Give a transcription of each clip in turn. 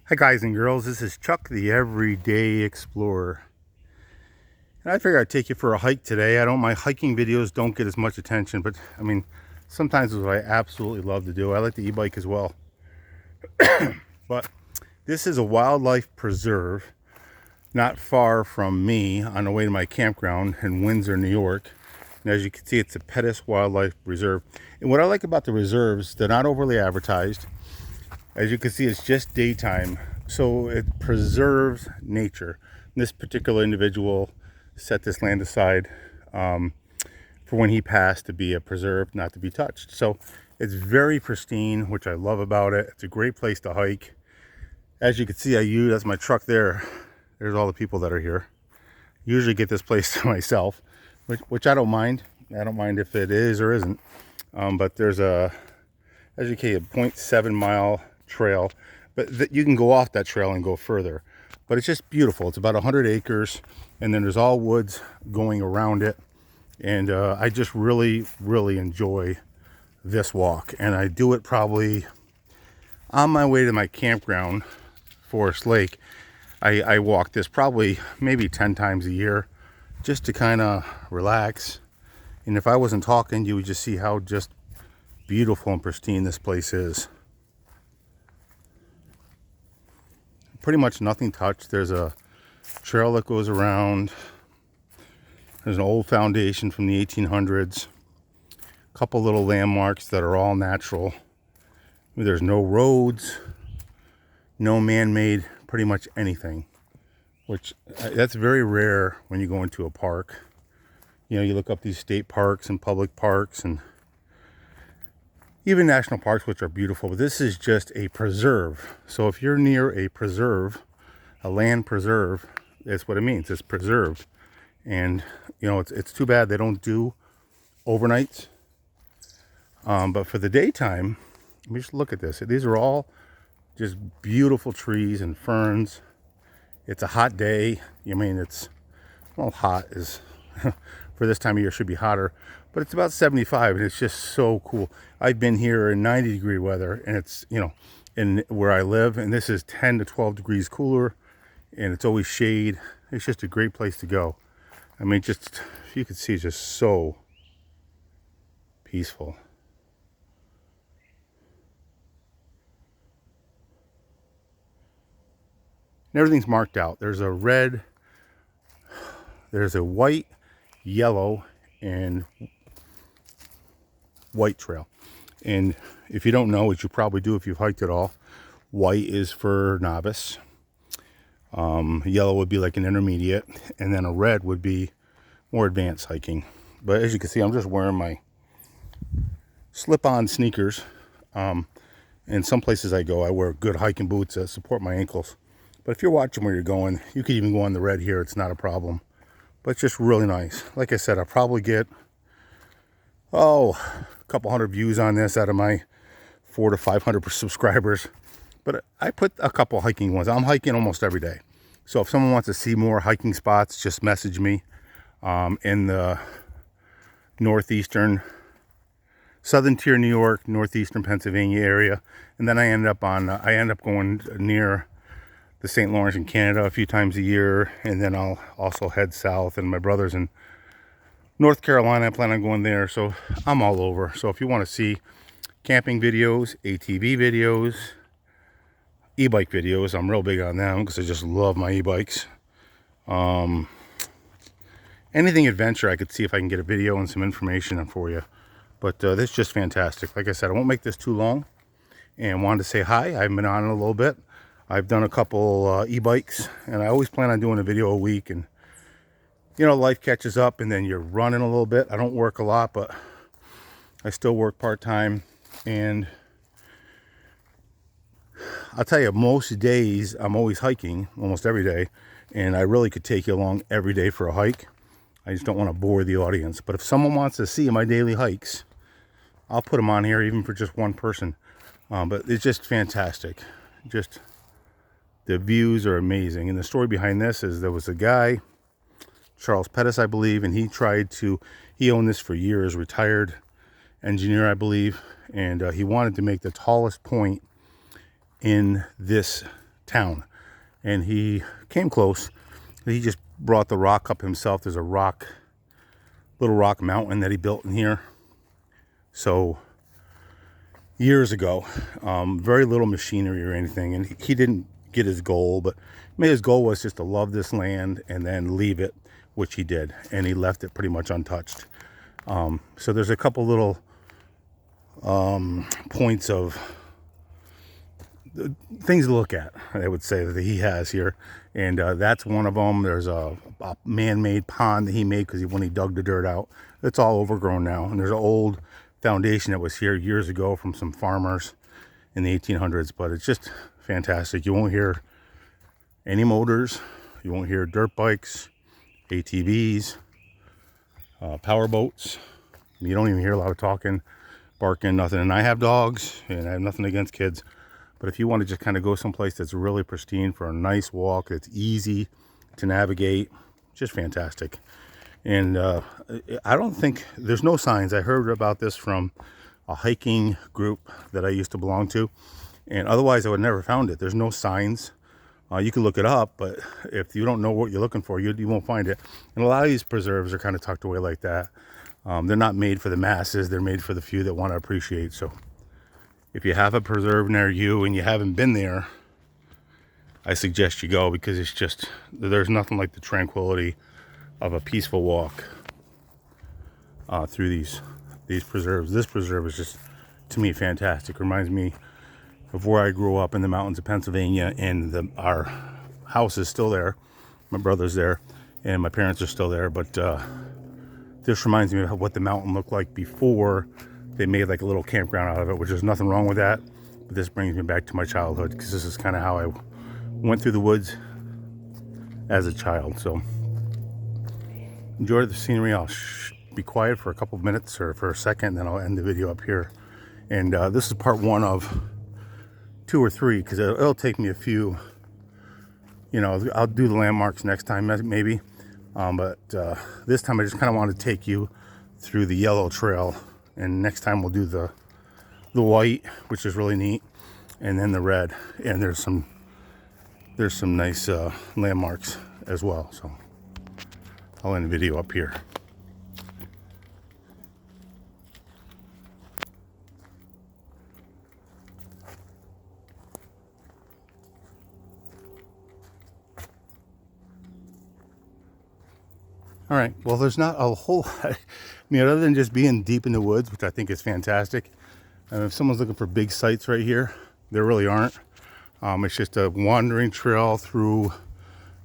Hi guys and girls, this is Chuck the Everyday Explorer. And I figured I'd take you for a hike today. My hiking videos don't get as much attention, but I mean, sometimes it's what I absolutely love to do. I like the e-bike as well. But this is a wildlife preserve not far from me on the way to my campground in Windsor, New York. And as you can see, it's a Pettis Wildlife Reserve. And what I like about the reserves, they're not overly advertised. As you can see, it's just daytime, so it preserves nature. This particular individual set this land aside for when he passed to be a preserve, not to be touched. So it's very pristine, which I love about it. It's a great place to hike. As you can see, that's my truck there. There's all the people that are here. Usually get this place to myself, which I don't mind. I don't mind if it is or isn't. But there's as you can see, a 0.7 mile trail, but you can go off that trail and go further. But it's just beautiful. It's about 100 acres, and then there's all woods going around it. And I just really enjoy this walk. And I do it probably on my way to my campground, Forest Lake. I walk this probably maybe 10 times a year just to kind of relax. And if I wasn't talking, you would just see how just beautiful and pristine this place is. Pretty much nothing touched. There's a trail that goes around. There's an old foundation from the 1800s. A couple little landmarks that are all natural. There's no roads, no man-made, pretty much anything, which that's very rare when you go into a park. You know, you look up these state parks and public parks and even national parks, which are beautiful, but this is just a preserve. So if you're near a preserve, a land preserve, that's what it means. It's preserved. And you know, it's too bad they don't do overnights. But for the daytime, let me just look at this. These are all just beautiful trees and ferns. It's a hot day. I mean, hot is for this time of year should be hotter, but it's about 75 and it's just so cool. I've been here in 90-degree weather, and it's, you know, in where I live, and this is 10 to 12 degrees cooler, and it's always shade. It's just a great place to go. I mean, just, you can see, it's just so peaceful. And everything's marked out. There's a red, there's a white, yellow, and white trail. And if you don't know, which you probably do if you've hiked it all, white is for novice. Yellow would be like an intermediate, and then a red would be more advanced hiking. But as you can see, I'm just wearing my slip-on sneakers. In some places I go, I wear good hiking boots that support my ankles. But if you're watching where you're going, you could even go on the red here. It's not a problem. But it's just really nice. Like I said, I'll probably get, a couple hundred views on this out of my 400 to 500 subscribers. But I put a couple hiking ones. I'm hiking almost every day. So if someone wants to see more hiking spots, just message me in the southern tier New York, northeastern Pennsylvania area. And then I end up going near the St. Lawrence in Canada a few times a year, and then I'll also head south, and my brother's in North Carolina. I plan on going there, so I'm all over. So if you want to see camping videos, ATV videos, e-bike videos, I'm real big on them because I just love my e-bikes. Anything adventure, I could see if I can get a video and some information for you. But this is just fantastic. Like I said, I won't make this too long, and wanted to say hi. I've been on it a little bit. I've done a couple e-bikes, and I always plan on doing a video a week. And you know, life catches up, and then you're running a little bit. I don't work a lot, but I still work part-time. And I'll tell you, most days I'm always hiking, almost every day, and I really could take you along every day for a hike. I just don't want to bore the audience. But if someone wants to see my daily hikes, I'll put them on here, even for just one person. But it's just fantastic. Just the views are amazing. And the story behind this is there was a guy, Charles Pettis, I believe, and he owned this for years, retired engineer, I believe, and he wanted to make the tallest point in this town. And he came close. He just brought the rock up himself. There's a little rock mountain that he built in here. So years ago, very little machinery or anything, and he didn't get his goal, but his goal was just to love this land and then leave it, which he did, and he left it pretty much untouched. So there's a couple little points of things to look at, I would say, that he has here, and that's one of them. There's a man-made pond that he made because when he dug the dirt out, it's all overgrown now, and there's an old foundation that was here years ago from some farmers in the 1800s, but it's just fantastic. You won't hear any motors, you won't hear dirt bikes, ATVs, power boats. You don't even hear a lot of talking, barking, nothing. And I have dogs, and I have nothing against kids, but if you want to just kind of go someplace that's really pristine for a nice walk, that's easy to navigate, just fantastic. And I don't think, there's no signs. I heard about this from a hiking group that I used to belong to, and otherwise I would never found it. There's no signs. You can look it up, but if you don't know what you're looking for, you won't find it. And a lot of these preserves are kind of tucked away like that. They're not made for the masses. They're made for the few that want to appreciate. So if you have a preserve near you and you haven't been there, I suggest you go, because it's just, there's nothing like the tranquility of a peaceful walk through these preserves. This preserve is just, to me, fantastic. Reminds me of where I grew up in the mountains of Pennsylvania, and our house is still there. My brother's there, and my parents are still there. But this reminds me of what the mountain looked like before they made like a little campground out of it, which is nothing wrong with that. But this brings me back to my childhood, because this is kind of how I went through the woods as a child. So enjoy the scenery. I'll be quiet for a couple of minutes or for a second, then I'll end the video up here. And this is part one of 2 or 3, because it'll take me a few, I'll do the landmarks next time maybe. But this time I just kind of want to take you through the yellow trail, and next time we'll do the white, which is really neat, and then the red, and there's some nice landmarks as well. So I'll end the video up here. All right, well, there's not a whole lot, other than just being deep in the woods, which I think is fantastic. If someone's looking for big sites right here, there really aren't. It's just a wandering trail through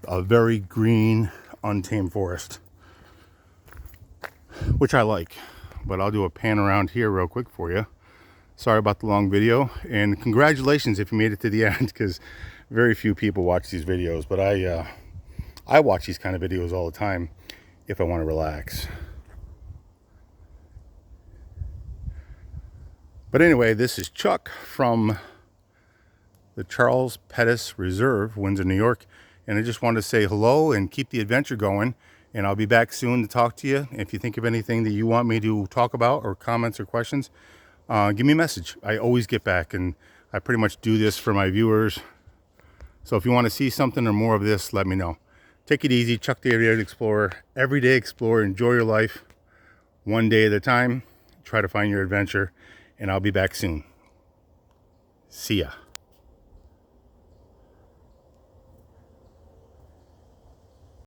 a very green, untamed forest, which I like. But I'll do a pan around here real quick for you. Sorry about the long video, and congratulations if you made it to the end, because very few people watch these videos. But I watch these kind of videos all the time if I want to relax. But anyway, this is Chuck from the Charles Pettus Reserve, Windsor, New York. And I just wanted to say hello and keep the adventure going. And I'll be back soon to talk to you. If you think of anything that you want me to talk about, or comments or questions, give me a message. I always get back, and I pretty much do this for my viewers. So if you want to see something or more of this, let me know. Take it easy. Chuck the Everyday Explorer. Everyday Explorer. Enjoy your life one day at a time. Try to find your adventure, and I'll be back soon. See ya.